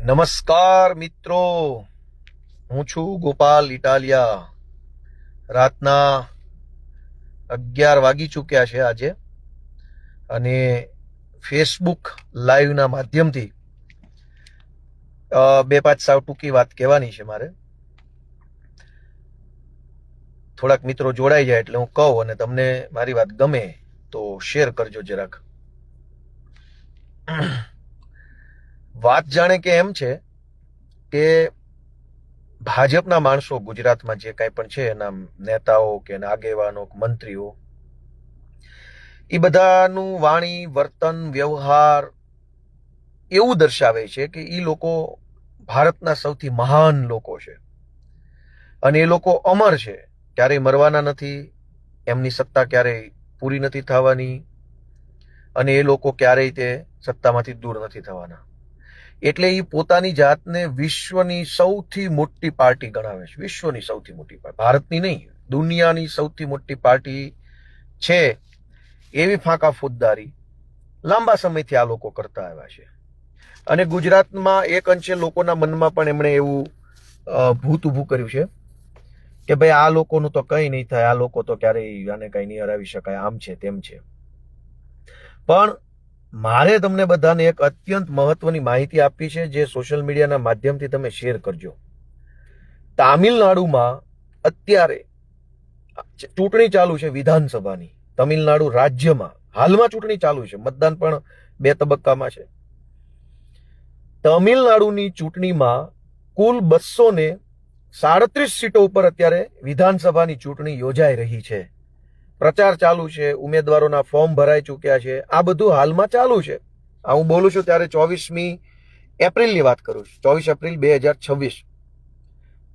નમસ્કાર મિત્રો, હું છું ગોપાલ ઇટાલિયા. રાતના 11 વાગી ચૂક્યા છે આજે, અને ફેસબુક લાઈવના માધ્યમથી બે પાંચ સાવ ટૂંકી વાત કહેવાની છે મારે. થોડાક મિત્રો જોડાઈ જાય એટલે હું કહું, અને તમને મારી વાત ગમે તો શેર કરજો જરાક. વાત જાણે કે એમ છે કે ભાજપના માણસો ગુજરાતમાં જે કાંઈ પણ છે, એના નેતાઓ કે એના આગેવાનો મંત્રીઓ, એ બધાનું વાણી વર્તન વ્યવહાર એવું દર્શાવે છે કે એ લોકો ભારતના સૌથી મહાન લોકો છે, અને એ લોકો અમર છે, ક્યારેય મરવાના નથી, એમની સત્તા ક્યારેય પૂરી નથી થવાની, અને એ લોકો ક્યારેય તે સત્તામાંથી દૂર નથી થવાના. એટલે એ પોતાની જાતને વિશ્વની સૌથી મોટી પાર્ટી ગણાવે છે. વિશ્વની સૌથી મોટી પાર્ટી, ભારતની નહીં, દુનિયાની સૌથી મોટી પાર્ટી છે, એવી ફાંકા ફોજદારી લાંબા સમયથી આ લોકો કરતા આવ્યા છે. અને ગુજરાતમાં એક અંશે લોકોના મનમાં પણ એમણે એવું ભૂત ઊભું કર્યું છે કે ભાઈ આ લોકોનું તો કંઈ નહીં થાય, આ લોકો તો ક્યારેય આને કંઈ નહીં હરાવી શકાય, આમ છે તેમ છે. પણ મારે તમને બધાને એક અત્યંત મહત્વની માહિતી આપી છે, જે સોશિયલ મીડિયાના માધ્યમથી તમે શેર કરજો. તામિલનાડુમાં અત્યારે ચૂંટણી ચાલુ છે વિધાનસભાની. તમિલનાડુ રાજ્યમાં હાલમાં ચૂંટણી ચાલુ છે, મતદાન પણ 2 તબક્કામાં છે. તમિલનાડુની ચૂંટણીમાં કુલ 237 સીટો ઉપર અત્યારે વિધાનસભાની ચૂંટણી યોજાઈ રહી છે. પ્રચાર ચાલુ છે, ઉમેદવારોના ફોર્મ ભરાઈ ચૂક્યા છે. આ બધું હાલમાં ચાલુ છે. આ હું બોલું છું ત્યારે 24મી એપ્રિલની વાત કરું છું, 24 એપ્રિલ 2026.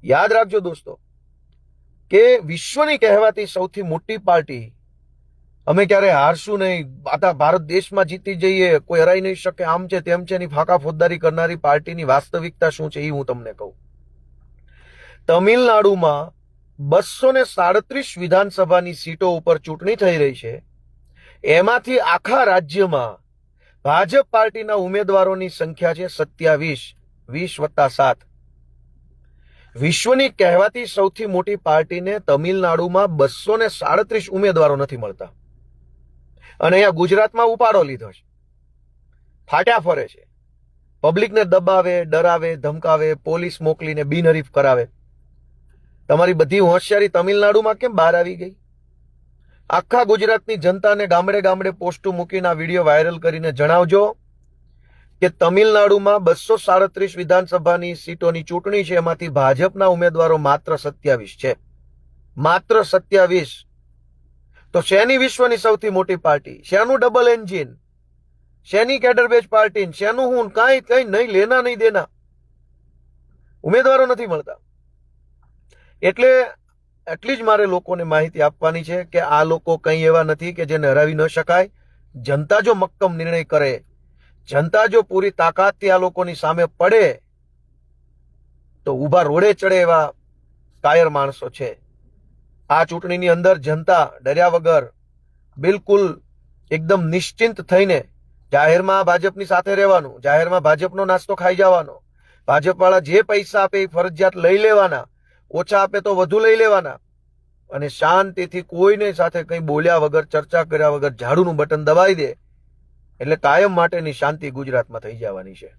યાદ રાખજો દોસ્તો કે વિશ્વની કહેવાતી સૌથી મોટી પાર્ટી, અમે ક્યારે હારશું નહીં, આતા ભારત દેશમાં જીતી જઈએ, કોઈ હરાઈ નહીં શકે, આમ છે તેમ છે, ની ફાંકા ફોજદારી કરનારી પાર્ટીની વાસ્તવિકતા શું છે એ હું તમને કહું. તમિલનાડુમાં 237 વિધાનસભાની સીટો ઉપર ચૂંટણી થઈ રહી છે. એમાંથી આખા રાજ્યમાં ભાજપ પાર્ટીના ઉમેદવારોની સંખ્યા છે 27, 20+7. વિશ્વની કહેવાતી સૌથી મોટી પાર્ટીને તમિલનાડુમાં 237 ઉમેદવારો નથી મળતા, અને અહીંયા ગુજરાતમાં ઉપાડો લીધો છે. ફાટ્યા ફરે છે, પબ્લિકને દબાવે, ડરાવે, ધમકાવે, પોલીસ મોકલીને બિનહરીફ કરાવે. તમારી બધી હોશિયારી તમિલનાડુમાં કેમ બહાર આવી ગઈ? આખા ગુજરાતની જનતાને ગામડે ગામડે પોસ્ટો મૂકીને આ વિડીયો વાયરલ કરીને જણાવજો કે તમિલનાડુમાં 237 વિધાનસભાની સીટોની ચૂંટણી છે, એમાંથી ભાજપના ઉમેદવારો માત્ર 27 છે. માત્ર 27. તો શેની વિશ્વની સૌથી મોટી પાર્ટી, શેનું ડબલ એન્જિન, શેની કેડરબેચ પાર્ટી, શેનું હું કઈ નહીં લેના નહીં દેના, ઉમેદવારો નથી મળતા. એટલે એટલી જ મારે લોકોને માહિતી આપવાની છે કે આ લોકો કંઈ એવા નથી કે જેને હરાવી ન શકાય. જનતા જો મક્કમ નિર્ણય કરે, જનતા જો પૂરી તાકાતથી આ લોકોની સામે પડે, તો ઊભા રોડે ચડે એવા કાયર માણસો છે. આ ચૂંટણીની અંદર જનતા ડર્યા વગર બિલકુલ એકદમ નિશ્ચિંત થઈને જાહેરમાં ભાજપની સાથે રહેવાનું, જાહેરમાં ભાજપનો નાસ્તો ખાઈ જવાનો, ભાજપવાળા જે પૈસા આપે એ ફરજિયાત લઈ લેવાના, ઓછા આપે તો વધુ લઈ લેવાના, અને શાંતિથી કોઈને સાથે કંઈ બોલ્યા વગર, ચર્ચા કર્યા વગર ઝાડુનું બટન દબાવી દે એટલે કાયમ માટેની શાંતિ ગુજરાતમાં થઈ જવાની છે.